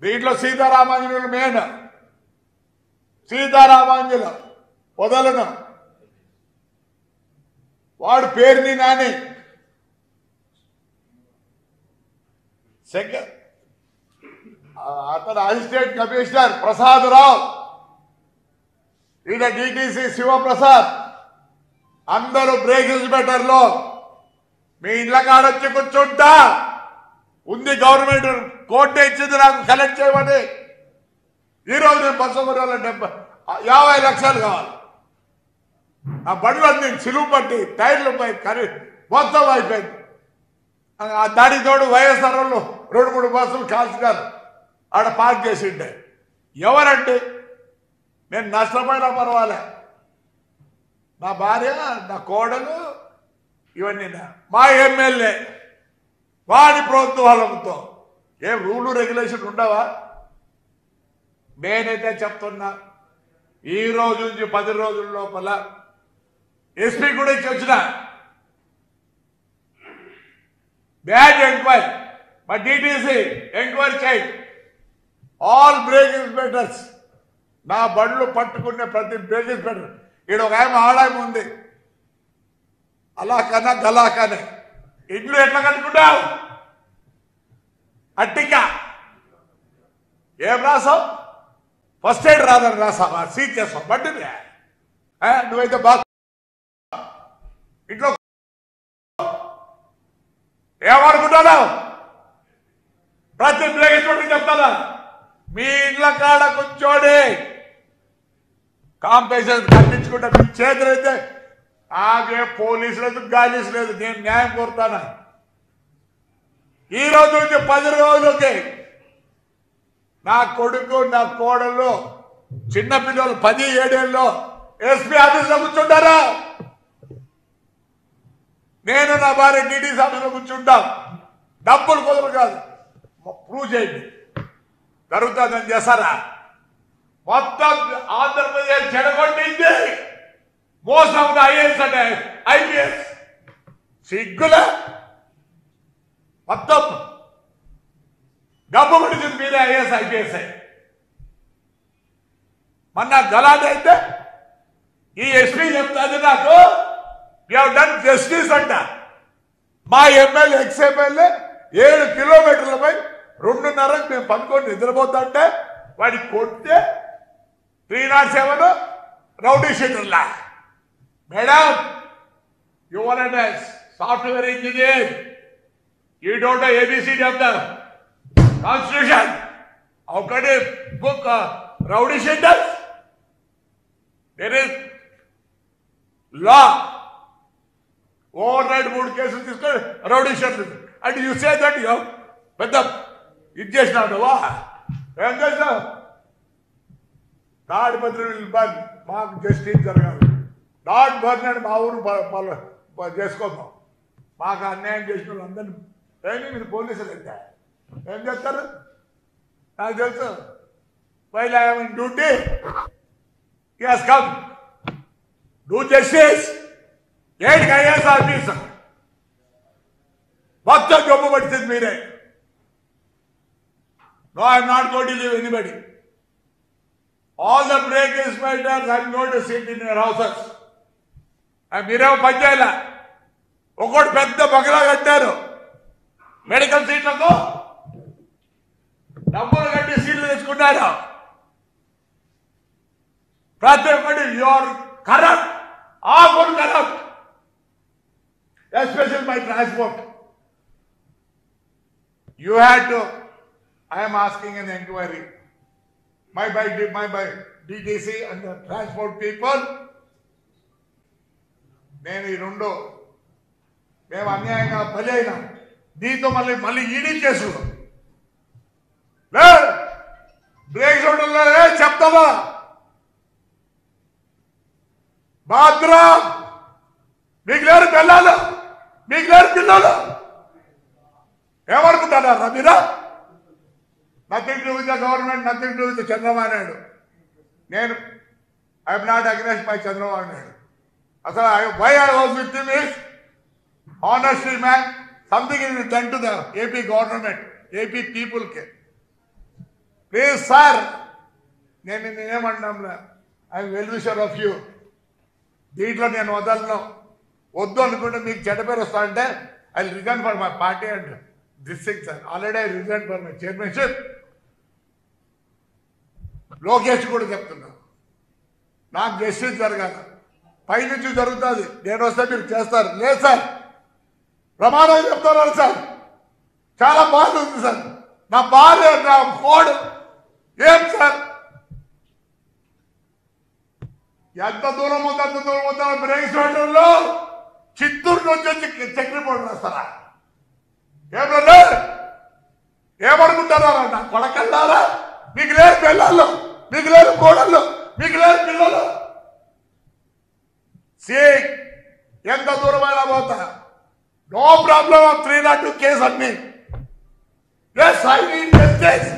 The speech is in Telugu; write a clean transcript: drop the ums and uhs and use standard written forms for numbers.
దీంట్లో సీతారామాంజనులు మెయిన్. సీతారామాంజులు వదలను వాడు పేరుని నాని అతను అసిస్టెంట్ కమిషనర్ ప్రసాద్ రావు, ఈయన డిటిసి శివప్రసాద్, అందరూ బ్రేక్ ఇన్స్పెక్టర్లో మీ ఇళ్ల కాడొచ్చి కూర్చుంటా ఉంది. గవర్నమెంట్ కోర్టు ఇచ్చింది నాకు కలెక్ట్ చేయమని. ఈరోజు నేను బస్సు కొనాలి 50 లక్షలు కావాలి. ఆ బండ్లన్నీ సిలువు పట్టి టైర్లు మొత్తం అయిపోయింది. దానికి తోడు వైఎస్ఆర్ వాళ్ళు 2-3 బస్సులు కాల్చుగారు ఆడ పార్క్ చేసి ఉంటే ఎవరంటే నేను నష్టపోయినా పర్వాలే, నా భార్య నా కోడలు ఇవన్నీ మా ఎమ్మెల్యే వాడి ప్రోత్సాహంతో ఏం రూలు రెగ్యులేషన్ ఉండవా? నేనైతే చెప్తున్నా ఈ రోజు నుంచి 10 రోజుల లోపల ఎస్పీ కూడా ఇచ్చి వచ్చిన బ్యాడ్ ఎంక్వైరీ మా డిటిసి ఎంక్వైరీ చేయి. ఆల్ బ్రేక్ ఇన్స్పెక్టర్స్ నా బండ్లు పట్టుకునే ప్రతి బ్రేక్ ఇన్స్పెక్టర్ ఈడ ఒక ఆమె ఆడాయం ఉంది అలా కన్నా గలా కానీ ఇల్లు ఎట్లా కట్టుకుంటావు అట్టిగా ఏం రాసావు? ఫస్ట్ ఎయిడ్ రాదని రాసావా? సీజ్ చేస్తావు బండిని. నువ్వైతే బాగా ఇంట్లో ఏమనుకుంటున్నావు? ప్రతి బ్రేక్ చెప్తానా మీ ఇళ్ళ కాడ కూర్చోడి కాంపెన్సేషన్ కట్టించుకుంటా. మీ చేతులు అయితే ఆగే పోలీసు లేదు గాలీసు లేదు. నేను న్యాయం కోరుతాను. ఈ రోజు నుంచి 10 రోజులకి నా కొడుకు నా కోడలు చిన్నపిల్లలు 17 ఏళ్ళలో ఎస్పీ ఆఫీసులో కూర్చుంటారా? నేను నా భార్య డిటిసి ఆఫీసులో కూర్చుంటాం. డబ్బులు కుదరదు కాదు, ప్రూవ్ చేయండి. జరుగుతుందని చేస్తారా? మొత్తం ఆంధ్రప్రదేశ్ చెడగొట్టింది మోసం. ఐఏఎస్ అంటే ఐపీఎస్ సిగ్గుల మొత్తం డబ్బు పడిచింది మీరే. ఐఏఎస్ ఐపీఎస్ మొన్న గలాట్ అయితే ఈ ఎస్పీ చెప్తాది నాకు యూ హావ్ డన్ జస్టిస్ అంట. మా ఎమ్మెల్యే ఎక్స్ ఎమ్మెల్యే 7 కిలోమీటర్లపై 2:30కి మేము పనుకొని నిద్రపోతుంటే వాడికి కొట్టే 307 రౌడీ షీటర్లా. Madam you are a software engineer, you don't know ABCD of the constitution. How can you book rowdy sheeters? There is law. Overnight 3 కేసులు తీసుకొని రౌడీ షీటర్స్ అంటే యూ సే దట్ యూ పెద్ద ఇది చేసినాడు. ఏం చేసినావు? తాడిపత్రి మాకు జస్టిస్ జరగాలి. డాట్ బర్నాడు మా ఊరు చేసుకోతాం. మాకు అన్యాయం చేసిన వాళ్ళందరినీ మీరు పోలీసులు అయితే ఏం చేస్తారు? నాకు తెలుసు. While I am in duty he has come do justice. ఏంటి ఐఏఎస్ ఆఫీసర్ మొత్తం జబ్బు పడుతుంది మీరే. No, I am not going to leave anybody. All the break inspectors, I am going to sit in your houses. మీరేమో పనిచేయాల. ఒకటి పెద్ద బగలా కట్టారు మెడికల్ సీట్లకు, డబ్బులు కట్టి సీట్లు తెచ్చుకున్నారు. ప్రతి ఒక్కటి your corrupt, all corrupt, especial my transport. You had to. I am asking an inquiry. My by DTC and the transport people. నేను ఈ రెండు మేము అన్యాయంగా బలి అయినాం. దీంతో మళ్ళీ ఈడీ కేసులు బ్రేక్ చూడలే చెప్తావా? బాత్రూమ్ మీకు లేరు పిల్లలు, మీకు లేరు పిల్లలు ఏమనుకుంటారా మీరా? Nothing to with the government, nothing to with Chandrababu Naidu. నేను I'm not against my Chandrababu Naidu. అసలు why I was with him is honestly man, something is done to the AP government, AP people ke. Please sir, నేనేమంటాంలే, I'm well wisher of you. దీంట్లో నేను వదలను. వద్దు అనుకుంటే మీకు చెడ్డ పేరు వస్తా అంటే I resign for my party and this thing sir. Already I resign for my chairmanship. Lokesh కూడా చెప్తున్నా, నాకు జస్టిస్ జరగాలి. పైనుంచి జరుగుతుంది, నేను వస్తే మీరు చేస్తారు. లేదు సార్, ప్రమాణం చెప్తున్నారు సార్. చాలా బాధ ఉంది సార్. నా భార్య, నా కోడ్ ఏం సార్, ఎంత దూరం ఉందో అంత దూరం ఉందో బ్రేక్ స్టేషన్లో చిత్తూరు నుంచి వచ్చి చక్రి పోటీ రాస్తారా? ఏమన్నా ఏమనుకుంటారా? నా కొడకల్లారా, మీకు లేరు పిల్లలు, మీకు లేరు కోడళ్ళు, మీకు లేరు పిల్లలు. ఎంత దూరమైనా పోతా, నో ప్రాబ్లం. 302 కేసు అన్ని. Yes, I need justice.